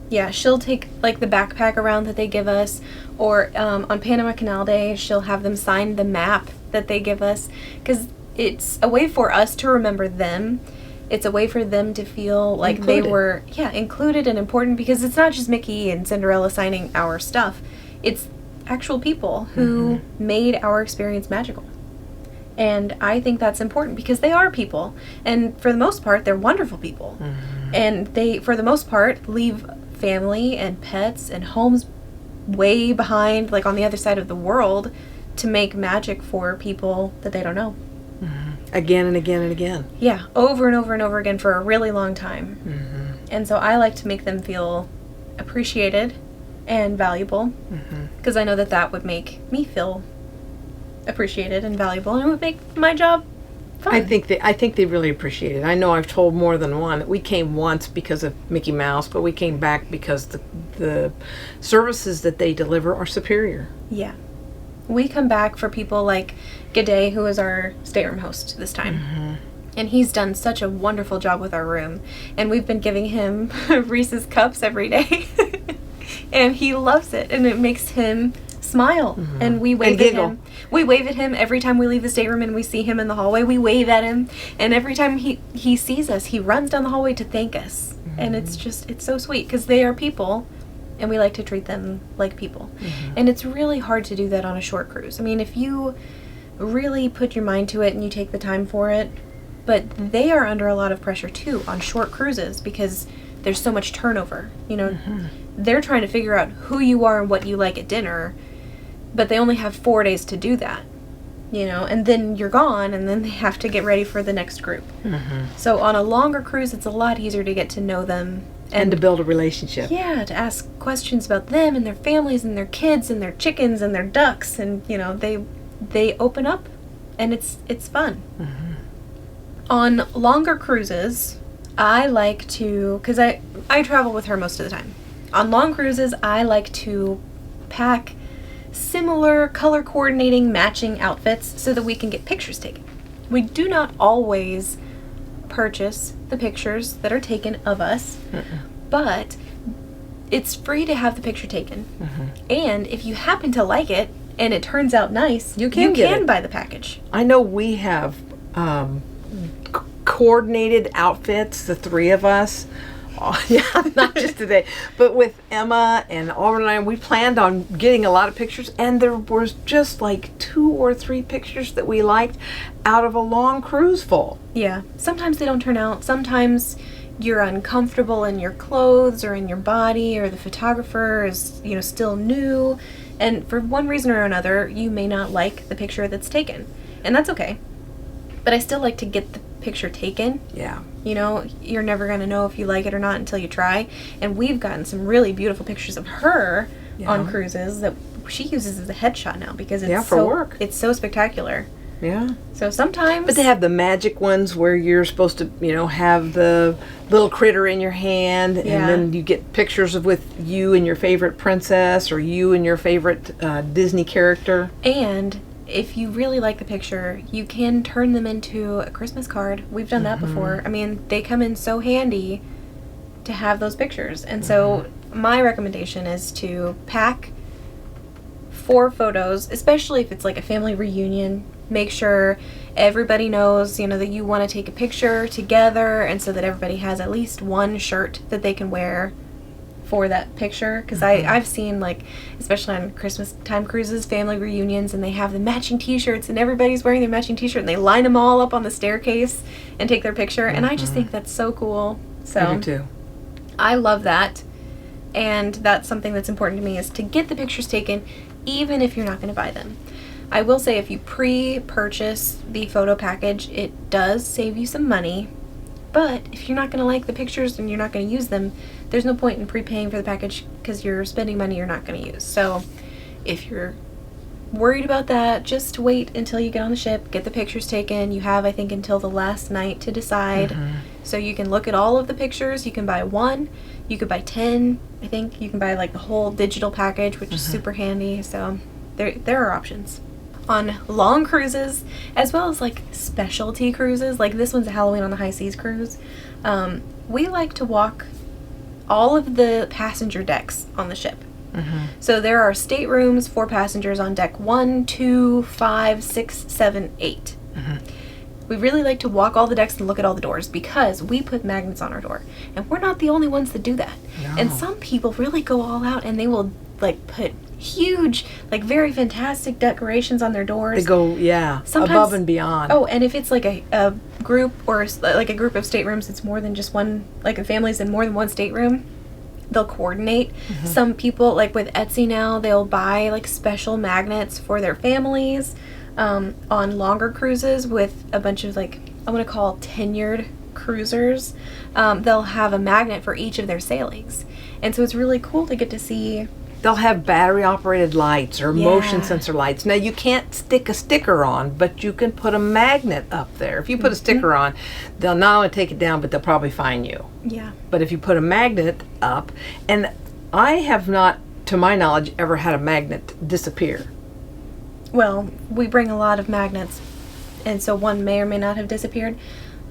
Yeah, she'll take like the backpack around that they give us. Or on Panama Canal Day, she'll have them sign the map that they give us. Because it's a way for us to remember them. It's a way for them to feel like they were, included and important, because it's not just Mickey and Cinderella signing our stuff. It's actual people who made our experience magical. And I think that's important because they are people. And for the most part, they're wonderful people. And they, for the most part, leave family and pets and homes way behind, like on the other side of the world, to make magic for people that they don't know. Again and again and again. Yeah, over and over and over again for a really long time. And so I like to make them feel appreciated and valuable, because I know that that would make me feel appreciated and valuable, and it would make my job fun. I think they really appreciate it. I know I've told more than one that we came once because of Mickey Mouse, but we came back because the services that they deliver are superior. Yeah. We come back for people like G'day, who is our stateroom host this time. And he's done such a wonderful job with our room. And we've been giving him Reese's Cups every day. And he loves it. And it makes him smile. And we wave at him. We wave at him every time we leave the stateroom and we see him in the hallway. We wave at him. And every time he sees us, he runs down the hallway to thank us. And it's so sweet, because they are people. And we like to treat them like people. And it's really hard to do that on a short cruise. I mean, if you really put your mind to it and you take the time for it, but they are under a lot of pressure too on short cruises, because there's so much turnover. You know, they're trying to figure out who you are and what you like at dinner, but they only have 4 days to do that. You know, and then you're gone, and then they have to get ready for the next group. So on a longer cruise, it's a lot easier to get to know them. And to build a relationship. Yeah, to ask questions about them and their families and their kids and their chickens and their ducks, and you know, they open up, and it's fun. On longer cruises, I like to, because I travel with her most of the time. On long cruises, I like to pack similar color coordinating matching outfits so that we can get pictures taken. We do not always purchase the pictures that are taken of us, but it's free to have the picture taken. And if you happen to like it and it turns out nice, you can buy the package. I know we have coordinated outfits, the three of us. Not just today, but with Emma and Auburn and I, we planned on getting a lot of pictures, and there was just like 2 or 3 pictures that we liked out of a long cruise full. Yeah, sometimes they don't turn out. Sometimes you're uncomfortable in your clothes or in your body, or the photographer is, you know, still new, and for one reason or another, you may not like the picture that's taken, and that's okay. But I still like to get the picture taken. Yeah. You know, you're never going to know if you like it or not until you try. And we've gotten some really beautiful pictures of her on cruises that she uses as a headshot now, because it's work. It's so spectacular. Yeah. So sometimes... But they have the magic ones where you're supposed to, you know, have the little critter in your hand, and then you get pictures with you and your favorite princess, or you and your favorite Disney character. And if you really like the picture, you can turn them into a Christmas card. We've done that before. I mean, they come in so handy to have those pictures. And so my recommendation is to pack 4 photos, especially if it's like a family reunion. Make sure everybody knows, you know, that you want to take a picture together, and so that everybody has at least one shirt that they can wear for that picture, because I've seen, like, especially on Christmas time cruises, family reunions, and they have the matching t-shirts, and everybody's wearing their matching t-shirt, and they line them all up on the staircase and take their picture, and I just think that's so cool. So I do too. I love that, and that's something that's important to me, is to get the pictures taken even if you're not going to buy them. I will say, if you pre-purchase the photo package, it does save you some money. But if you're not going to like the pictures and you're not going to use them, there's no point in prepaying for the package, because you're spending money you're not going to use. So if you're worried about that, just wait until you get on the ship, get the pictures taken. You have, I think, until the last night to decide. So you can look at all of the pictures. You can buy 1. You could buy 10. I think you can buy like the whole digital package, which is super handy. So there are options. On long cruises, as well as like specialty cruises, like this one's a Halloween on the High Seas cruise, we like to walk all of the passenger decks on the ship. So there are staterooms for passengers on deck 1, 2, 5, 6, 7, 8. We really like to walk all the decks and look at all the doors because we put magnets on our door. And we're not the only ones that do that. No. And some people really go all out and they will like put huge, like very fantastic decorations on their doors. They go, Sometimes, above and beyond. Oh, and if it's like a group or like a group of staterooms, it's more than just one, like a family's in more than one stateroom, they'll coordinate. Some people, like with Etsy now, they'll buy like special magnets for their families on longer cruises with a bunch of like, I want to call tenured cruisers. They'll have a magnet for each of their sailings. And so it's really cool to get to see. They'll have battery-operated lights or motion sensor lights. Now, you can't stick a sticker on, but you can put a magnet up there. If you put a sticker on, they'll not only take it down, but they'll probably fine you. Yeah. But if you put a magnet up, and I have not, to my knowledge, ever had a magnet disappear. Well, we bring a lot of magnets, and so one may or may not have disappeared,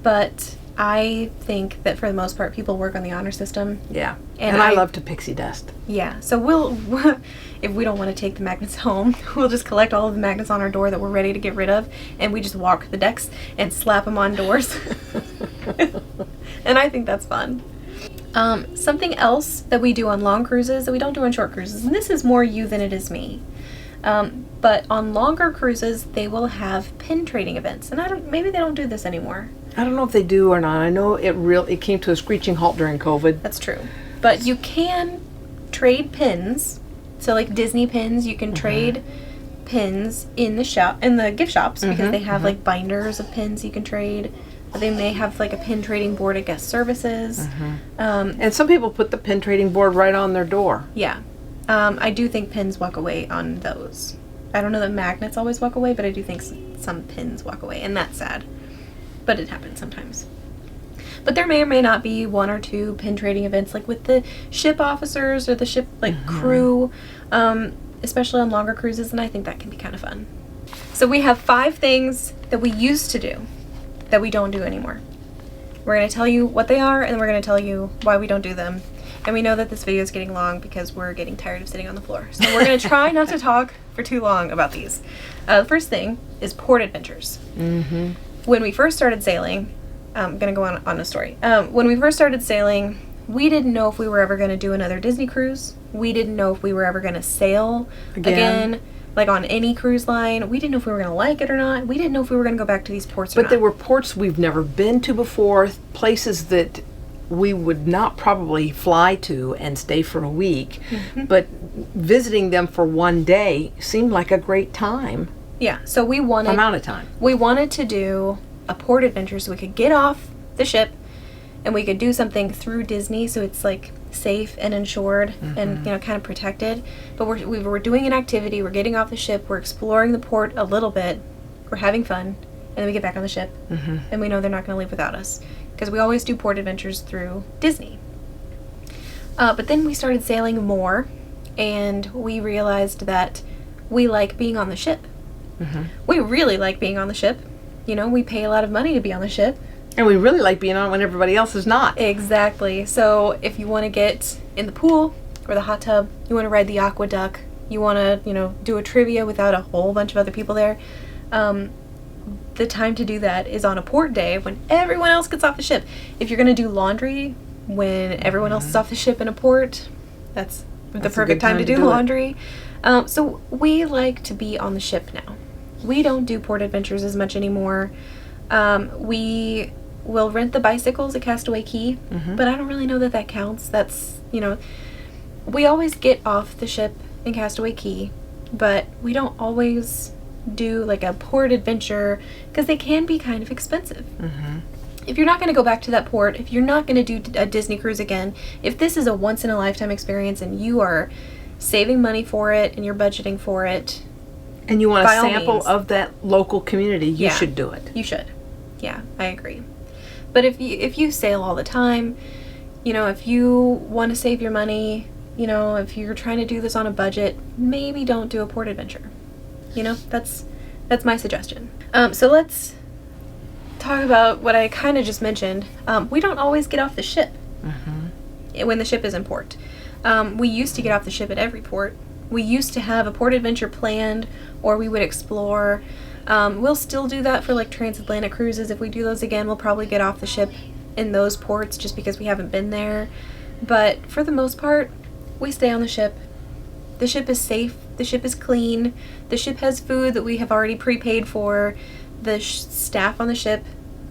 but I think that for the most part, people work on the honor system. Yeah. And I love to pixie dust. Yeah. So we'll, if we don't want to take the magnets home, we'll just collect all of the magnets on our door that we're ready to get rid of, and we just walk the decks and slap them on doors. And I think that's fun. Something else that we do on long cruises that we don't do on short cruises, and this is more you than it is me. But on longer cruises, they will have pin trading events, and maybe they don't do this anymore. I don't know if they do or not. I know it came to a screeching halt during COVID. That's true. But you can trade pins. So like Disney pins, you can trade pins in the gift shops because they have like binders of pins you can trade. They may have like a pin trading board at guest services. And some people put the pin trading board right on their door. Yeah. I do think pins walk away on those. I don't know that magnets always walk away, but I do think some pins walk away, and that's sad. But it happens sometimes. But there may or may not be one or two pin trading events, like with the ship officers or the ship crew, especially on longer cruises, and I think that can be kind of fun. So we have 5 things that we used to do that we don't do anymore. We're going to tell you what they are, and we're going to tell you why we don't do them. And we know that this video is getting long because we're getting tired of sitting on the floor. So we're going to try not to talk for too long about these. The first thing is port adventures. When we first started sailing, I'm going to go on a story. When we first started sailing, we didn't know if we were ever going to do another Disney cruise. We didn't know if we were ever going to sail again, like on any cruise line. We didn't know if we were going to like it or not. We didn't know if we were going to go back to these ports or not. But there were ports we've never been to before, places that we would not probably fly to and stay for a week. But visiting them for one day seemed like a great time. Yeah, so we wanted to do a port adventure so we could get off the ship and we could do something through Disney so it's like safe and insured and kind of protected. But we were doing an activity, we're getting off the ship, we're exploring the port a little bit, we're having fun, and then we get back on the ship and we know they're not going to leave without us because we always do port adventures through Disney. But then we started sailing more and we realized that we like being on the ship. We really like being on the ship. You know, we pay a lot of money to be on the ship. And we really like being on when everybody else is not. Exactly. So if you want to get in the pool or the hot tub, you want to ride the aqueduct, you want to, do a trivia without a whole bunch of other people there, the time to do that is on a port day when everyone else gets off the ship. If you're going to do laundry when everyone else is off the ship in a port, that's the perfect time to do laundry. So we like to be on the ship now. We don't do port adventures as much anymore. We will rent the bicycles at Castaway Cay, but I don't really know that counts. That's, we always get off the ship in Castaway Cay, but we don't always do like a port adventure because they can be kind of expensive. If you're not going to go back to that port, if you're not going to do a Disney cruise again, if this is a once-in-a-lifetime experience and you are saving money for it and you're budgeting for it, and you want a sample of that local community, you should do it. You should. Yeah, I agree. But if you sail all the time, if you want to save your money, if you're trying to do this on a budget, maybe don't do a port adventure. That's my suggestion. So let's talk about what I kind of just mentioned. We don't always get off the ship when the ship is in port. We used to get off the ship at every port, We used to have a port adventure planned, or we would explore. We'll still do that for like transatlantic cruises. If we do those again, we'll probably get off the ship in those ports just because we haven't been there. But for the most part, we stay on the ship. The ship is safe. The ship is clean. The ship has food that we have already prepaid for. The staff on the ship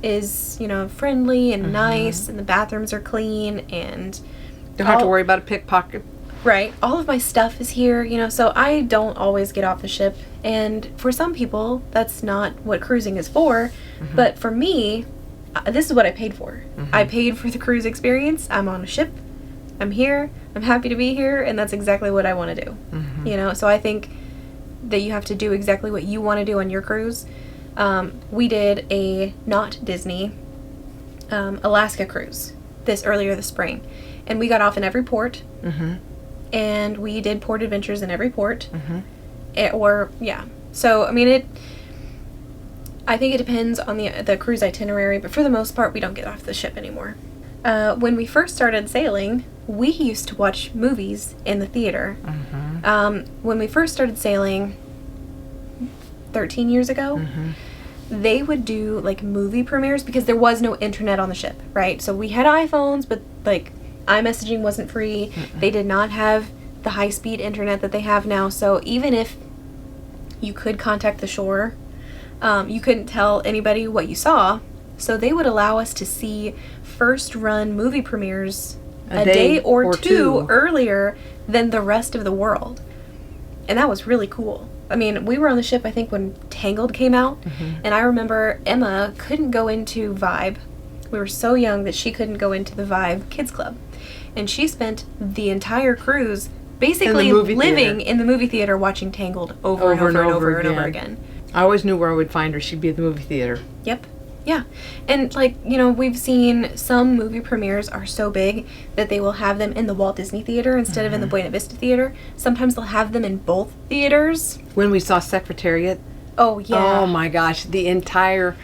is, friendly and nice, and the bathrooms are clean, and Don't have to worry about a pickpocket. right. All of my stuff is here, so I don't always get off the ship. And for some people, that's not what cruising is for. But for me, this is what I paid for. I paid for the cruise experience. I'm on a ship. I'm here. I'm happy to be here, and that's exactly what I want to do. So I think that you have to do exactly what you want to do on your cruise. We did a not Disney Alaska cruise earlier this spring, and we got off in every port, and we did port adventures in every port. So I mean, I think it depends on the cruise itinerary, but for the most part, we don't get off the ship anymore. When we first started sailing, we used to watch movies in the theater. When we first started sailing 13 years ago, they would do like movie premieres because there was no internet on the ship, right? So we had iPhones, but like iMessaging wasn't free. They did not have the high-speed internet that they have now. So even if you could contact the shore, you couldn't tell anybody what you saw. So they would allow us to see first-run movie premieres a day or two earlier than the rest of the world. And that was really cool. I mean, we were on the ship, I think, when Tangled came out. And I remember Emma couldn't go into Vibe. We were so young that she couldn't go into the Vibe Kids Club. And she spent the entire cruise basically living in the movie theater watching Tangled over and over again. I always knew where I would find her. She'd be at the movie theater. Yep. Yeah. And we've seen some movie premieres are so big that they will have them in the Walt Disney Theater instead of in the Buena Vista Theater. Sometimes they'll have them in both theaters. When we saw Secretariat. Oh, yeah. Oh, my gosh. The entire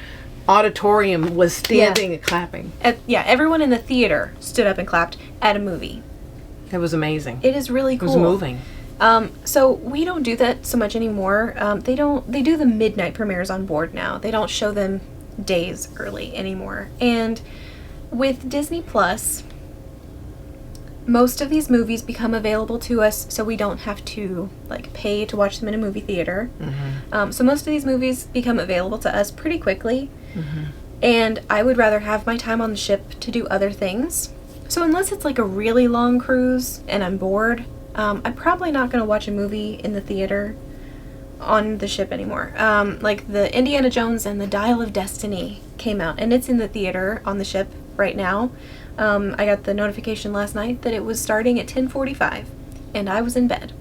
auditorium was standing and clapping. Everyone in the theater stood up and clapped at a movie. It was amazing. It is really cool. It was moving. So we don't do that so much anymore. They do the midnight premieres on board now. They don't show them days early anymore. And with Disney Plus, most of these movies become available to us so we don't have to pay to watch them in a movie theater. So most of these movies become available to us pretty quickly. And I would rather have my time on the ship to do other things. So unless it's a really long cruise and I'm bored, I'm probably not going to watch a movie in the theater on the ship anymore. The Indiana Jones and the Dial of Destiny came out, and it's in the theater on the ship right now. I got the notification last night that it was starting at 10:45, and I was in bed.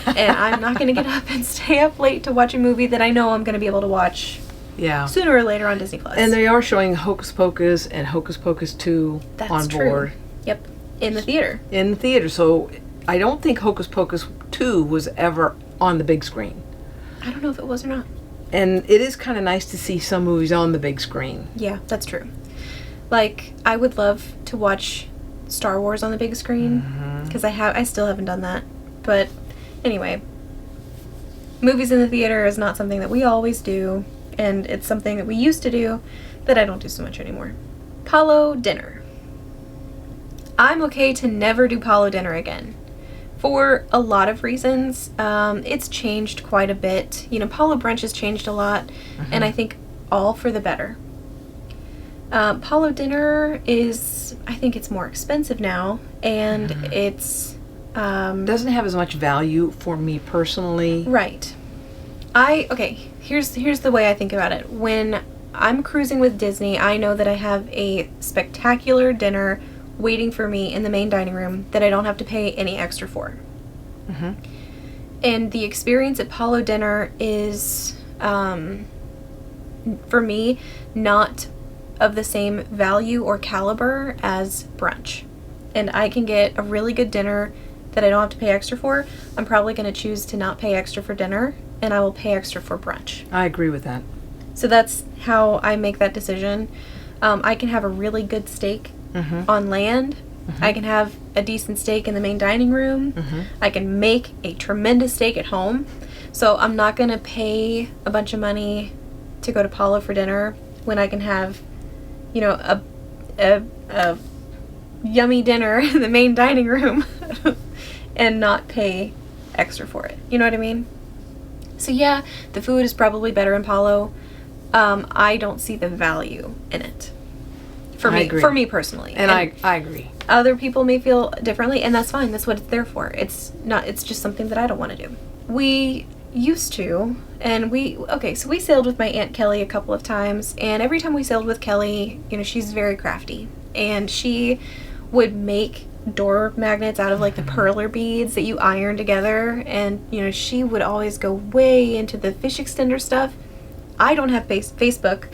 And I'm not going to get up and stay up late to watch a movie that I know I'm going to be able to watch sooner or later on Disney Plus. And they are showing Hocus Pocus and Hocus Pocus 2 on board. True. Yep, in the theater. In the theater, so I don't think Hocus Pocus 2 was ever on the big screen. I don't know if it was or not. And it is kind of nice to see some movies on the big screen. Yeah, that's true. I would love to watch Star Wars on the big screen, because I still haven't done that. But anyway, movies in the theater is not something that we always do, and it's something that we used to do that I don't do so much anymore. Palo dinner. I'm okay to never do Palo dinner again. For a lot of reasons. It's changed quite a bit. Palo brunch has changed a lot, and I think all for the better. Palo dinner I think it's more expensive now, and it's... doesn't have as much value for me personally. Right. Here's the way I think about it. When I'm cruising with Disney, I know that I have a spectacular dinner waiting for me in the main dining room that I don't have to pay any extra for. And the experience at Palo dinner is, for me, not of the same value or caliber as brunch. And I can get a really good dinner that I don't have to pay extra for. I'm probably going to choose to not pay extra for dinner, and I will pay extra for brunch. I agree with that. So that's how I make that decision. I can have a really good steak on land I can have a decent steak in the main dining room. I can make a tremendous steak at home. So I'm not going to pay a bunch of money to go to Palo for dinner when I can have, you know, a yummy dinner in the main dining room and not pay extra for it. You know what I mean? So yeah, the food is probably better in Palo. I don't see the value in it. For me personally. And I agree. Other people may feel differently, and that's fine. That's what it's there for. It's just something that I don't want to do. We used to, and so we sailed with my Aunt Kelly a couple of times, and every time we sailed with Kelly, you know, she's very crafty, and she would make door magnets out of like the perler beads that you iron together, and you know, she would always go way into the fish extender stuff. I don't have Facebook,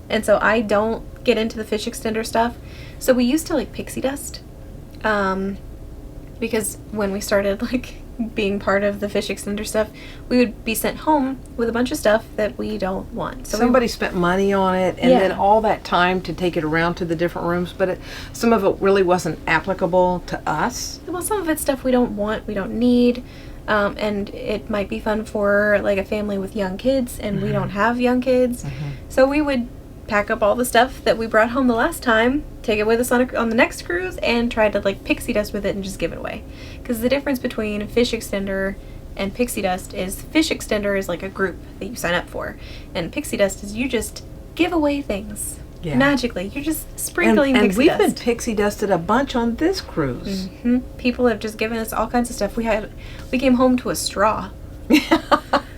and so I don't get into the fish extender stuff. So we used to like pixie dust, because when we started like being part of the fish extender stuff, we would be sent home with a bunch of stuff that we don't want. So somebody spent money on it, and then all that time to take it around to the different rooms, but some of it really wasn't applicable to us. Well, some of it's stuff we don't want, we don't need, and it might be fun for like a family with young kids, and we don't have young kids. So we would pack up all the stuff that we brought home the last time, take it with us on the next cruise, and try to like pixie dust with it and just give it away. Because the difference between fish extender and pixie dust is fish extender is like a group that you sign up for, and pixie dust is you just give away things magically. You're just sprinkling and pixie dust. And we've been pixie dusted a bunch on this cruise. People have just given us all kinds of stuff. We came home to a straw.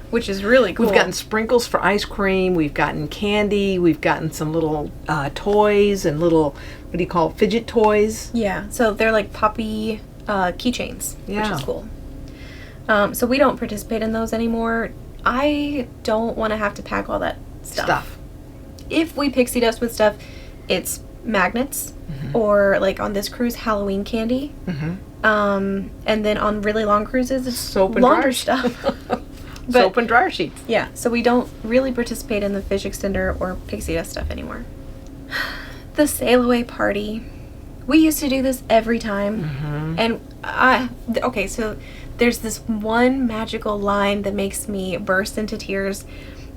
Which is really cool. We've gotten sprinkles for ice cream. We've gotten candy. We've gotten some little toys and little, what do you call it, fidget toys. Yeah, so they're like poppy keychains, which is cool. So we don't participate in those anymore. I don't want to have to pack all that stuff. If we pixie dust with stuff, it's magnets or like on this cruise, Halloween candy. And then on really long cruises, it's soap and laundry stuff. But, soap and dryer sheets. Yeah, so we don't really participate in the fish extender or pixie dust stuff anymore. The sail away party. We used to do this every time. And so there's this one magical line that makes me burst into tears.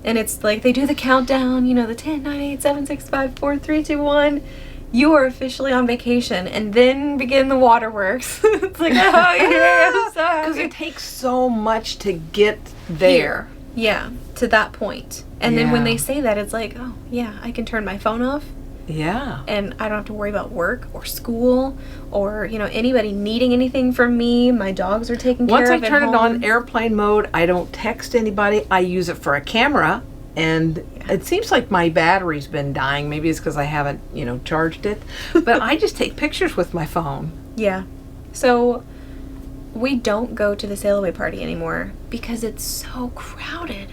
And it's like they do the countdown, you know, the 10, 9, 8, 7, 6, 5, 4, 3, 2, 1. You are officially on vacation, and then begin the waterworks. It's like, oh yeah, I'm so happy. Because it takes so much to get there. Yeah, to that point. And then when they say that, it's like, oh yeah, I can turn my phone off. Yeah. And I don't have to worry about work or school or, you know, anybody needing anything from me. My dogs are taken care of. Once I turn it on airplane mode, I don't text anybody. I use it for a camera. And it seems like my battery's been dying. Maybe it's because I haven't, you know, charged it. But I just take pictures with my phone. Yeah. So we don't go to the sail away party anymore because it's so crowded.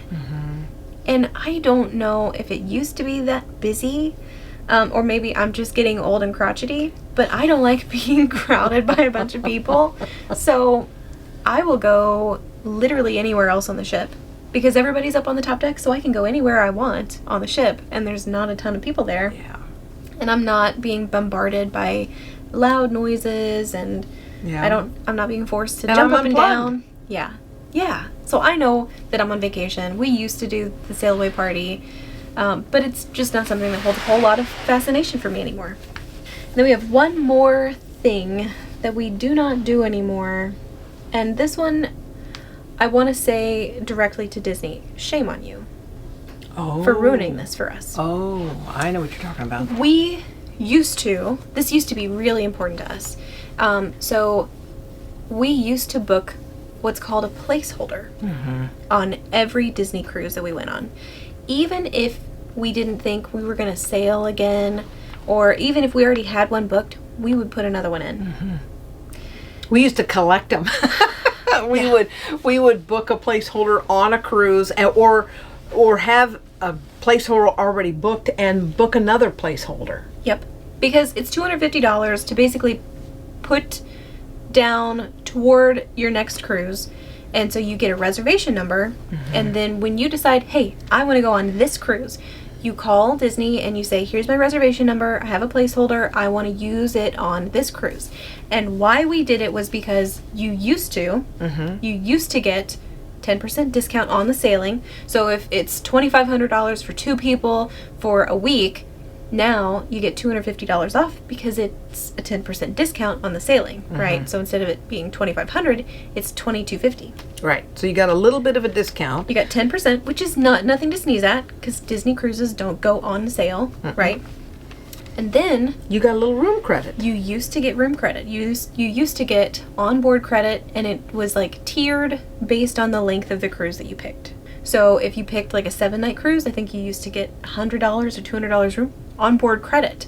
And I don't know if it used to be that busy, or maybe I'm just getting old and crotchety, but I don't like being crowded by a bunch of people. So I will go literally anywhere else on the ship. Because everybody's up on the top deck, so I can go anywhere I want on the ship, and there's not a ton of people there. Yeah. And I'm not being bombarded by loud noises, and I'm not being forced to jump up and down. Yeah. Yeah. So I know that I'm on vacation. We used to do the sail away party, but it's just not something that holds a whole lot of fascination for me anymore. And then we have one more thing that we do not do anymore, and this one I want to say directly to Disney, shame on you for ruining this for us. Oh, I know what you're talking about. This used to be really important to us. So we used to book what's called a placeholder on every Disney cruise that we went on. Even if we didn't think we were going to sail again, or even if we already had one booked, we would put another one in. We used to collect them. We would book a placeholder on a cruise, or have a placeholder already booked and book another placeholder. Yep, because it's $250 to basically put down toward your next cruise, and so you get a reservation number, and then when you decide, hey, I want to go on this cruise, You call Disney and you say, here's my reservation number, I have a placeholder, I want to use it on this cruise. And why we did it was because you used to get 10% discount on the sailing. So if it's $2,500 for 2 people for a week, now you get $250 off because it's a 10% discount on the sailing, right? So instead of it being $2,500, it's $2,250. Right. So you got a little bit of a discount. You got 10%, which is nothing to sneeze at because Disney cruises don't go on sale, right? And then you got a little room credit. You used to get room credit. You used to get onboard credit, and it was like tiered based on the length of the cruise that you picked. So if you picked like a 7-night cruise, I think you used to get $100 or $200 room onboard credit.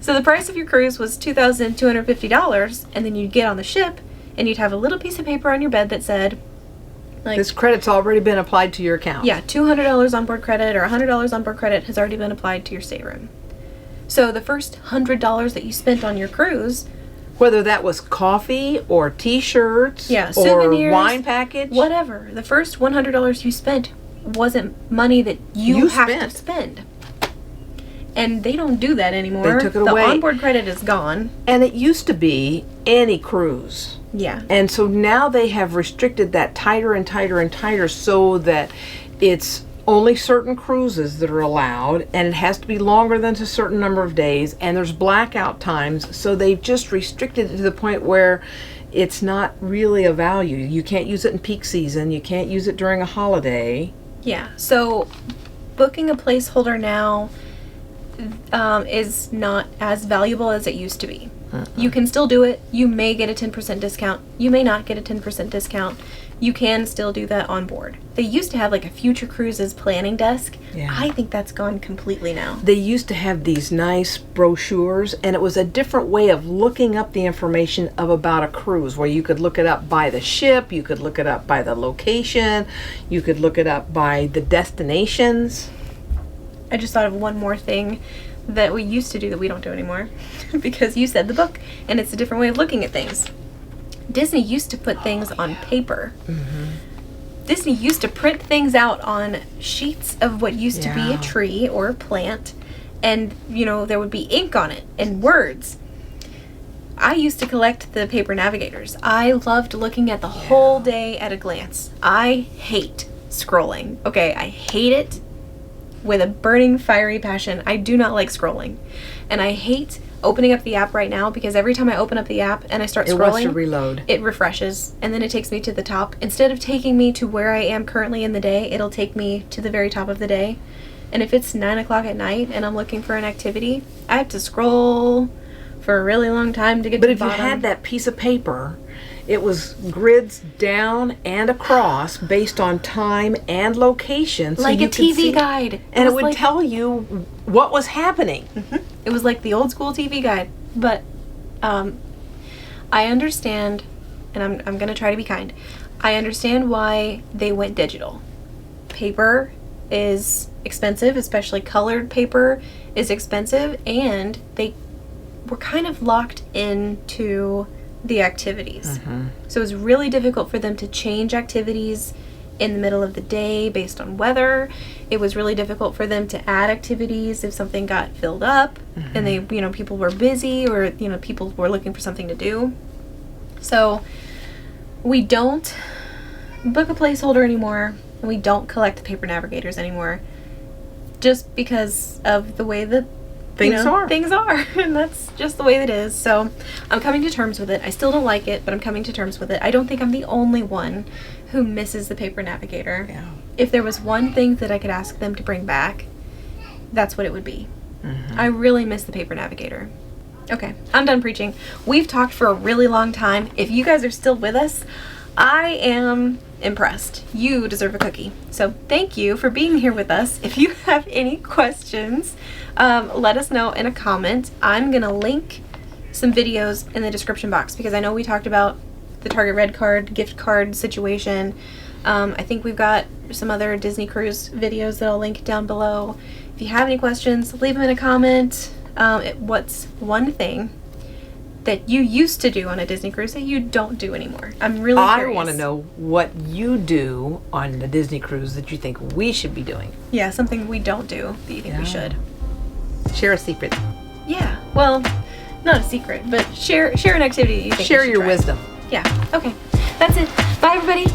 So the price of your cruise was $2,250, and then you'd get on the ship, and you'd have a little piece of paper on your bed that said, like, this credit's already been applied to your account. Yeah, $200 onboard credit or $100 onboard credit has already been applied to your stateroom. So the first $100 that you spent on your cruise, whether that was coffee or T-shirts, souvenirs, or wine package, whatever, the first $100 you spent wasn't money that you have to spend. And they don't do that anymore. They took it away. The onboard credit is gone. And it used to be any cruise. Yeah. And so now they have restricted that tighter and tighter and tighter so that it's only certain cruises that are allowed, and it has to be longer than a certain number of days, and there's blackout times, so they've just restricted it to the point where it's not really a value. You can't use it in peak season. You can't use it during a holiday. Yeah. So booking a placeholder now is not as valuable as it used to be. You can still do it. You may get a 10% discount. You may not get a 10% discount. You can still do that on board. They used to have like a future cruises planning desk. Yeah. I think that's gone completely now. They used to have these nice brochures, and it was a different way of looking up the information about a cruise, where you could look it up by the ship, you could look it up by the location, you could look it up by the destinations. I just thought of one more thing that we used to do that we don't do anymore because you said the book, and it's a different way of looking at things. Disney used to put things on paper. Disney used to print things out on sheets of what used to be a tree or a plant, and there would be ink on it and words. I used to collect the paper navigators. I loved looking at the whole day at a glance. I hate scrolling. Okay, I hate it with a burning, fiery passion. I do not like scrolling. And I hate opening up the app right now because every time I open up the app and I start scrolling, it wants to reload. It refreshes, and then it takes me to the top. Instead of taking me to where I am currently in the day, it'll take me to the very top of the day. And if it's 9 o'clock at night and I'm looking for an activity, I have to scroll for a really long time to get to the bottom. But if you had that piece of paper, it was grids down and across based on time and location. So like you a TV see, guide. And it would tell you what was happening. It was like the old school TV guide. But I understand, and I'm going to try to be kind. I understand why they went digital. Paper is expensive, especially colored paper is expensive, and they were kind of locked into the activities. So it was really difficult for them to change activities in the middle of the day based on weather. It was really difficult for them to add activities if something got filled up and they, people were busy, or, people were looking for something to do. So we don't book a placeholder anymore, and we don't collect the paper navigators anymore, just because of the way that things are, and that's just the way it is. So I'm coming to terms with it. I still don't like it, but I'm coming to terms with it. I don't think I'm the only one who misses the paper navigator. Yeah. If there was one thing that I could ask them to bring back, that's what it would be. I really miss the paper navigator. Okay, I'm done preaching. We've talked for a really long time. If you guys are still with us, I am impressed. You deserve a cookie. So thank you for being here with us. If you have any questions, let us know in a comment. I'm going to link some videos in the description box because I know we talked about the Target Red Card, gift card situation. I think we've got some other Disney Cruise videos that I'll link down below. If you have any questions, leave them in a comment. What's one thing that you used to do on a Disney cruise that you don't do anymore? I'm really curious. I want to know what you do on the Disney cruise that you think we should be doing. Yeah, something we don't do that you think we should. Share a secret. Yeah, well, not a secret, but share an activity you think we Share should your try. wisdom. Yeah, okay. That's it. Bye, everybody.